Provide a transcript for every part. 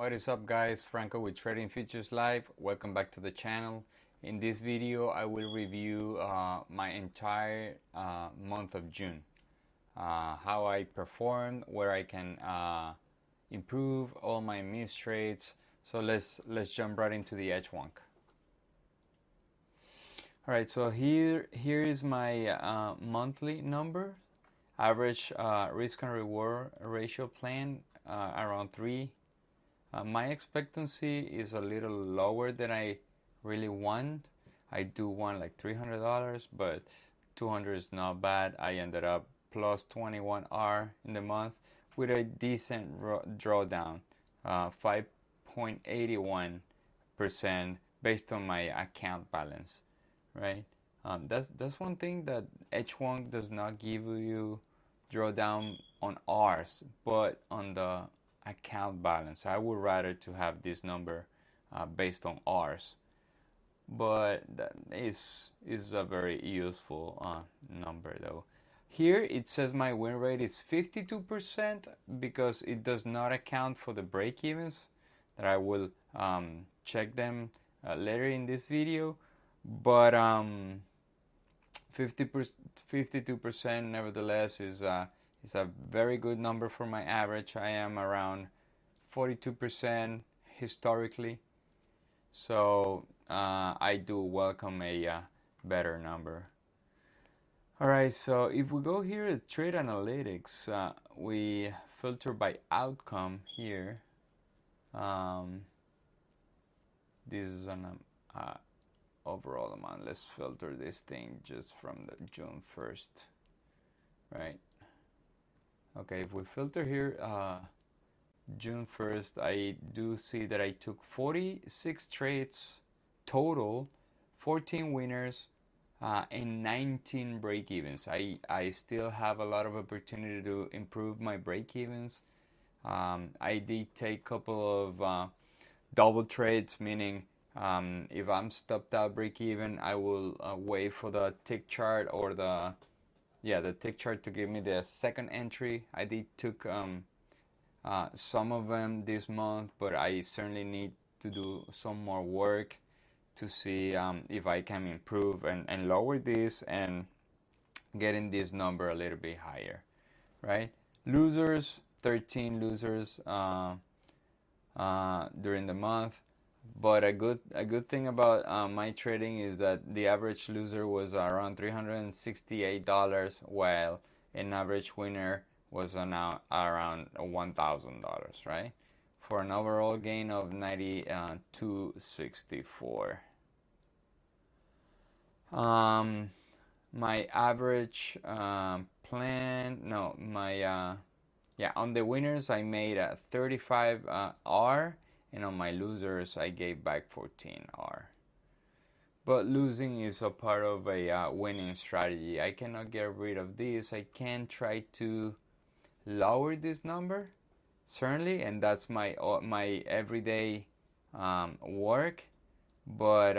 What is up, guys? Franco with Trading Futures Live. Welcome back to the channel. In this video I will review my entire month of June, how I performed, where I can improve all my missed trades. So let's jump right into the Edgewonk. Alright, so here is my monthly number. Average risk and reward ratio plan around 3. My expectancy is a little lower than I really want. I do want like $300, but 200 is not bad. I ended up plus 21R in the month with a decent drawdown, 5.81% based on my account balance, right? That's one thing that Edgewonk does not give you drawdown on R's, but on the account balance. I would rather to have this number based on R's, but that is a very useful number though. Here it says my win rate is 52% because it does not account for the break-evens that I will check them later in this video, but 52% nevertheless is a very good number for my average. I am around 42% historically, so I do welcome a better number. Alright, so if we go here at Trade Analytics, we filter by outcome here. This is an overall amount. Let's filter this thing just from the June 1st, right? Okay, if we filter here June 1st, I do see that I took 46 trades total, 14 winners and 19 break-evens. I still have a lot of opportunity to improve my break-evens. I did take a couple of double trades, meaning if I'm stopped out break-even, I will wait for the tick chart or the tick chart to give me the second entry. I did took some of them this month, but I certainly need to do some more work to see if I can improve and lower this and getting this number a little bit higher, right? Losers, 13 losers during the month. But a good thing about my trading is that the average loser was around $368, while an average winner was around $1,000, right? For an overall gain of $92.64. My average plan, no, my on the winners I made a 35R. And on my losers, I gave back 14R. But losing is a part of a winning strategy. I cannot get rid of this. I can try to lower this number, certainly, and that's my everyday work. But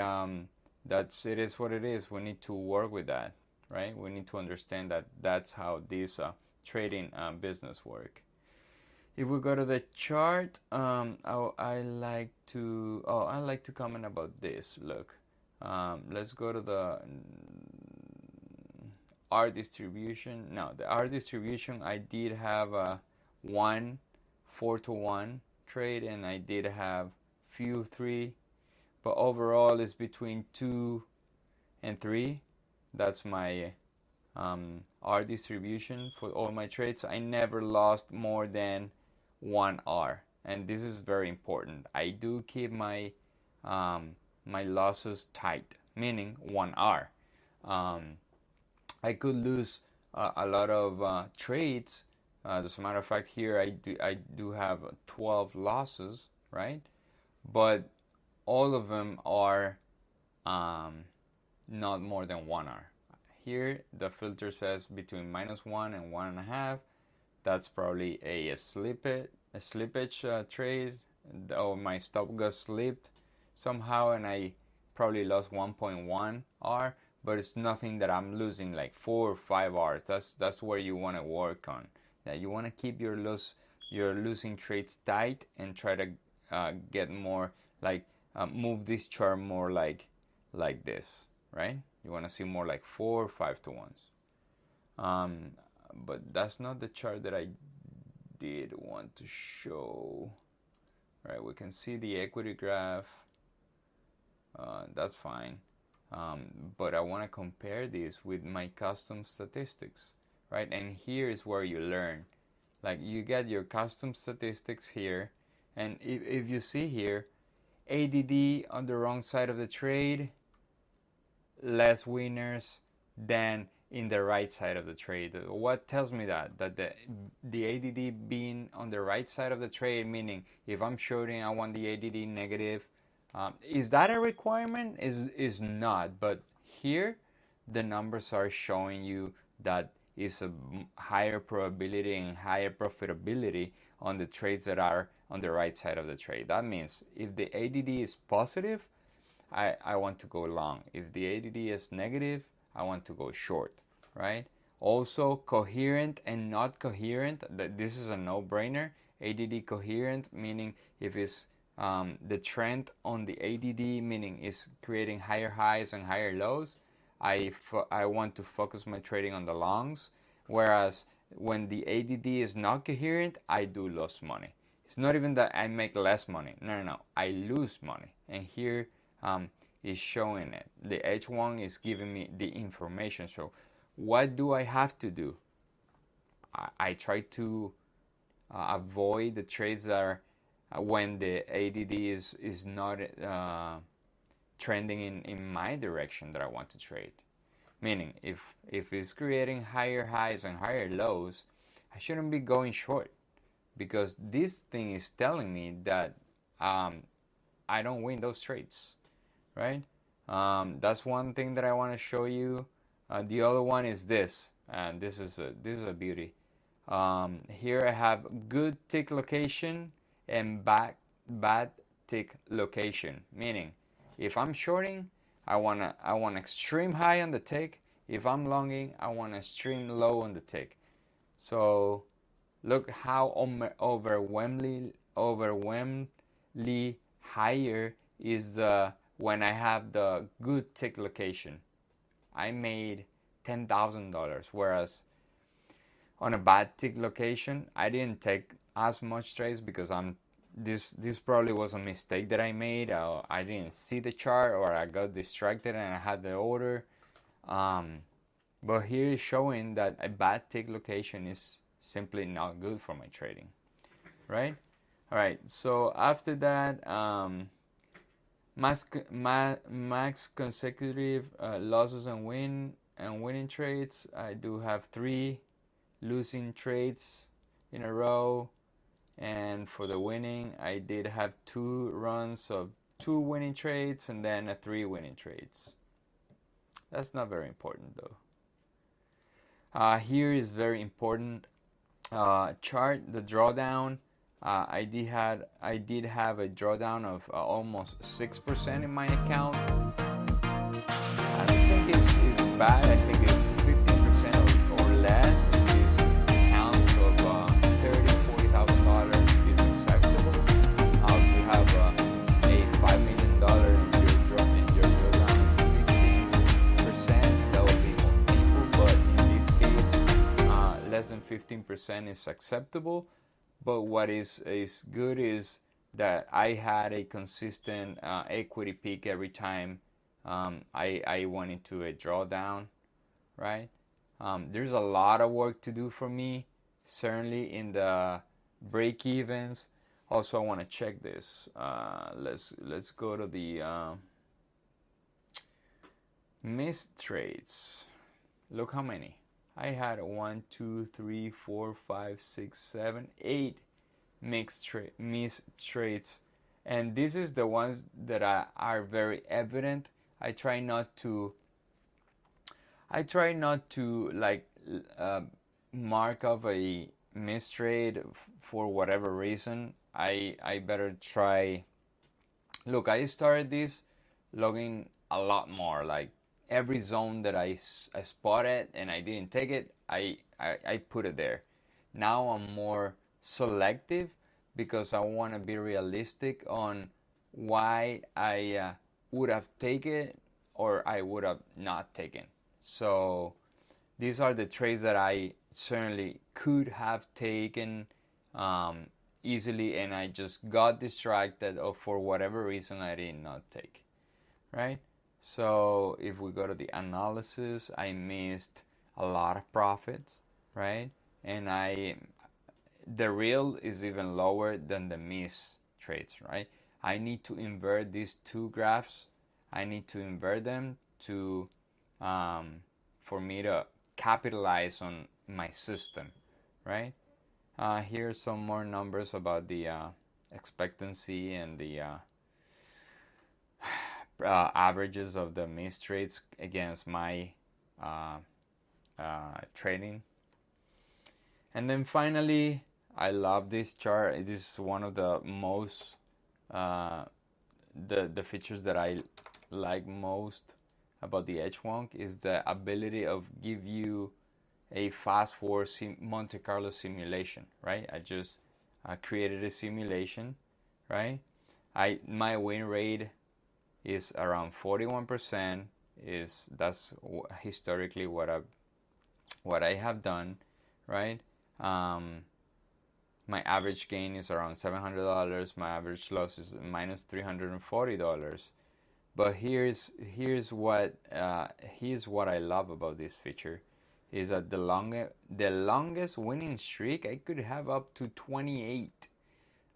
it is what it is. We need to work with that, right? We need to understand that that's how this trading business work. If we go to the chart, I like to comment about this. Look, let's go to the R distribution. Now, the R distribution, I did have a 4-to-1 trade, and I did have few 3, but overall it's between 2 and 3. That's my R distribution for all my trades. I never lost more than 1R, and this is very important. I do keep my my losses tight, meaning 1R. I could lose a lot of trades. As a matter of fact, here I do have 12 losses, right? But all of them are not more than 1R. Here the filter says between -1 and 1.5. That's probably a slippage trade, or my stop got slipped somehow and I probably lost 1.1R, but it's nothing that I'm losing like 4 or 5Rs. That's where you want to work on. That you want to keep your losing trades tight and try to get more like move this chart more like this, right? You want to see more like 4 or 5 to 1s. But that's not the chart that I did want to show. Right, we can see the equity graph. That's fine. But I want to compare this with my custom statistics, right? And here is where you learn. Like, you get your custom statistics here, and if you see here, ADD on the wrong side of the trade, less winners than in the right side of the trade. What tells me that? That the ADD being on the right side of the trade, meaning if I'm shorting, I want the ADD negative. Is that a requirement? Is not, but here the numbers are showing you that is a higher probability and higher profitability on the trades that are on the right side of the trade. That means if the ADD is positive, I want to go long. If the ADD is negative, I want to go short, right? Also, coherent and not coherent, this is a no-brainer. ADD coherent, meaning if it's the trend on the ADD, meaning is creating higher highs and higher lows, I want to focus my trading on the longs. Whereas when the ADD is not coherent, I do lose money. It's not even that I make less money. No. I lose money. And here is showing it. The Edgewonk is giving me the information. So what do I have to do? I try to avoid the trades that are when the ADD is not trending in my direction that I want to trade. Meaning, if it's creating higher highs and higher lows, I shouldn't be going short, because this thing is telling me that I don't win those trades, right? That's one thing that I want to show you. The other one is this, and this is a beauty. Here I have good tick location and bad tick location, meaning if I'm shorting, I want extreme high on the tick. If I'm longing, I want extreme low on the tick. So look how overwhelmingly higher is the when I have the good tick location. I made $10,000, whereas on a bad tick location, I didn't take as much trades because this probably was a mistake that I made. I didn't see the chart, or I got distracted and I had the order. But here is showing that a bad tick location is simply not good for my trading, right? All right. So after that, max consecutive losses and winning trades. I do have 3 losing trades in a row. And for the winning, I did have 2 runs of 2 winning trades and then 3 winning trades. That's not very important though. Here is very important chart, the drawdown. I did have a drawdown of almost 6% in my account. I don't think it's bad. I think it's 15% or less. Less than 15% is acceptable, but what is good is that I had a consistent equity peak every time I went into a drawdown, right? There's a lot of work to do for me, certainly in the break evens. Also, I want to check this. Let's go to the missed trades. Look how many. I had 1, 2, 3, 4, 5, 6, 7, 8 missed trades, and this is the ones that are very evident. I try not to like mark off a missed trade for whatever reason. I better try. Look, I started this logging a lot more, like every zone that I spotted and I didn't take it, I put it there. Now I'm more selective because I want to be realistic on why I would have taken or I would have not taken. So these are the trades that I certainly could have taken easily, and I just got distracted, or for whatever reason I did not take, right? So if we go to the analysis, I missed a lot of profits, right? And the real is even lower than the miss trades, right? I need to invert these two graphs. I need to invert them to for me to capitalize on my system, right? Here's some more numbers about the expectancy and the averages of the miss trades against my trading. And then finally, I love this chart. This is one of the most the features that I like most about the Edgewonk is the ability of give you a fast forward Monte Carlo simulation, right? I just created a simulation, right? My win rate is around 41%. That's historically what I have done, right? My average gain is around $700. My average loss is minus $340. But here's what I love about this feature is that the longest winning streak I could have up to 28.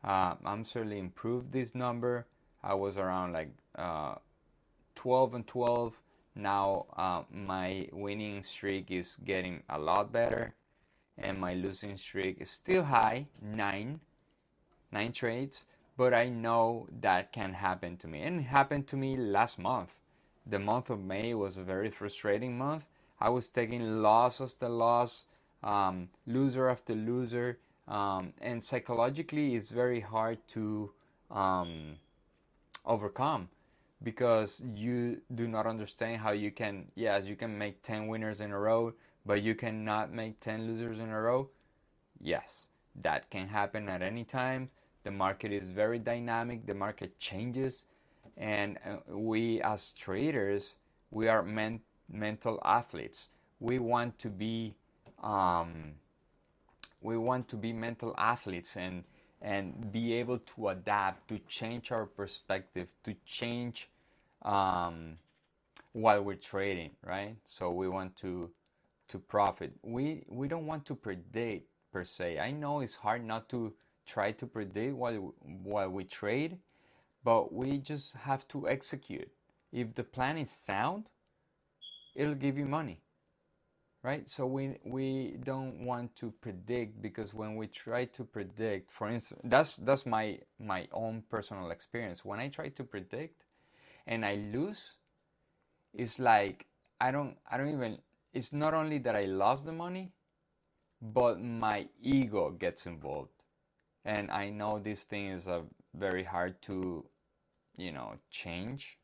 I'm certainly improved this number. I was around like 12 and 12. Now my winning streak is getting a lot better, and my losing streak is still high, 9 trades. But I know that can happen to me, and it happened to me last month. The month of May was a very frustrating month. I was taking loss after loss, loser after loser, and psychologically it's very hard to overcome, because you do not understand how you can, yes, you can make 10 winners in a row, but you cannot make 10 losers in a row. Yes, that can happen at any time. The market is very dynamic. The market changes, and we as traders, we are mental athletes. We want to be mental athletes and be able to adapt, to change our perspective, to change while we're trading, right? So we want to profit. We don't want to predict per se. I know it's hard not to try to predict while we trade, but we just have to execute. If the plan is sound, it'll give you money, right? So we don't want to predict, because when we try to predict, for instance, that's my own personal experience. When I try to predict and I lose, it's like I don't even, it's not only that I lost the money, but my ego gets involved. And I know this thing is very hard to, change,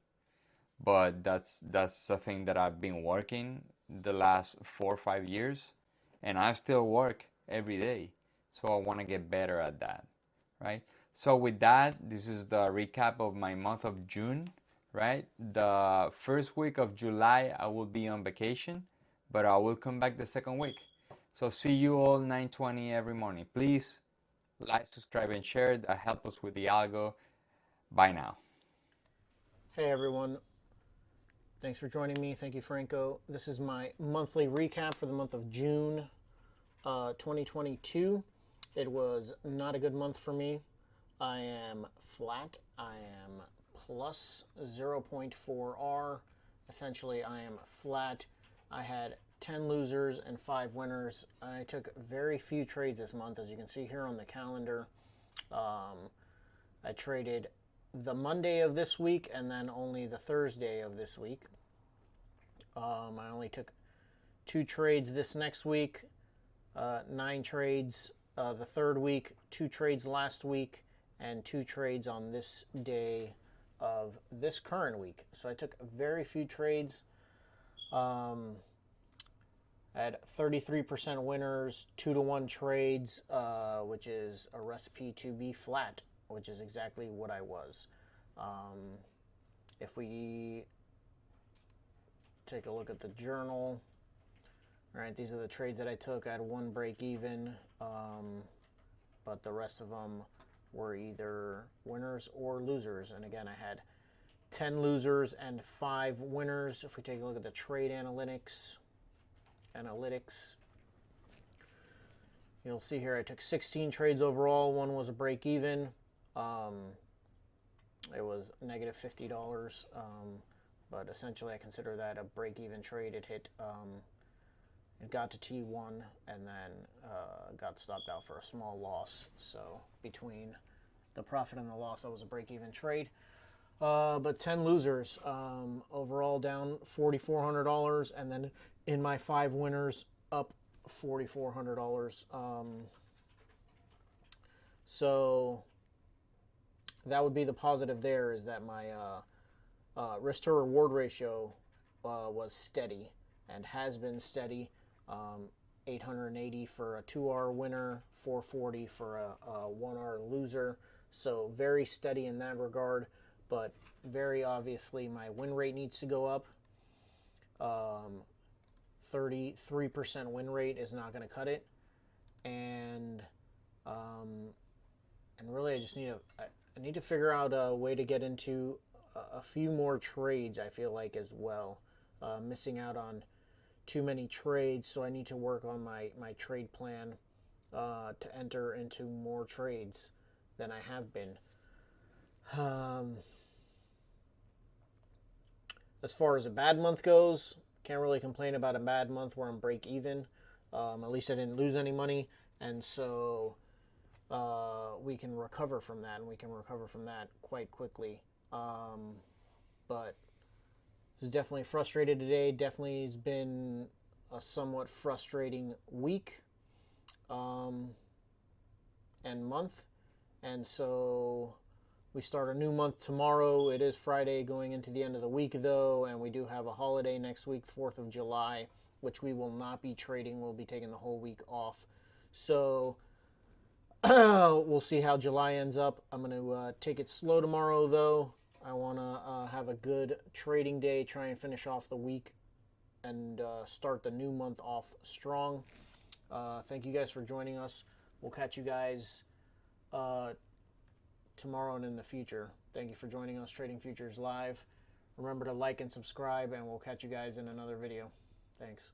but that's a thing that I've been working the last 4 or 5 years, and I still work every day. So I want to get better at that, right? So with that, this is the recap of my month of June, right? The first week of July, I will be on vacation, but I will come back the second week. So see you all 9:20 every morning. Please like, subscribe, and share. That helps us with the algo. Bye now. Hey everyone. Thanks for joining me. Thank you, Franco. This is my monthly recap for the month of June 2022. It was not a good month for me. I am flat. I am plus 0.4 R. Essentially, I am flat. I had 10 losers and 5 winners. I took very few trades this month, as you can see here on the calendar. I traded the Monday of this week and then only the Thursday of this week. I only took 2 trades this next week, 9 trades the third week, 2 trades last week, and 2 trades on this day of this current week. So I took very few trades. I had 33% winners, 2-to-1 trades, which is a recipe to be flat, which is exactly what I was. If we take a look at the journal, all right, these are the trades that I took. I had one break even, but the rest of them were either winners or losers. And again, I had 10 losers and 5 winners. If we take a look at the trade analytics, you'll see here I took 16 trades overall. One was a break even. It was negative $50, but essentially I consider that a break even trade. It hit, it got to T1 and then got stopped out for a small loss. So between the profit and the loss, that was a break even trade. But 10 losers, overall down $4,400, and then in my 5 winners up $4,400. So that would be the positive there, is that my risk to reward ratio was steady and has been steady. 880 for a 2R winner, 440 for a 1R loser. So very steady in that regard, but very obviously my win rate needs to go up. 33% win rate is not going to cut it, and really I just need I need to figure out a way to get into a few more trades, I feel like, as well. Missing out on too many trades, so I need to work on my trade plan to enter into more trades than I have been. As far as a bad month goes, can't really complain about a bad month where I'm break even. At least I didn't lose any money, and so we can recover from that, and we can recover from that quite quickly. But it's definitely frustrated today. Definitely has been a somewhat frustrating week and month, and so we start a new month tomorrow. It is Friday going into the end of the week, though, and we do have a holiday next week, 4th of July, which we will not be trading. We'll be taking the whole week off. So we'll see how July ends up. I'm going to take it slow tomorrow, though. I want to have a good trading day, try and finish off the week, and start the new month off strong. Thank you guys for joining us. We'll catch you guys tomorrow and in the future. Thank you for joining us, Trading Futures Live. Remember to like and subscribe, and we'll catch you guys in another video. Thanks.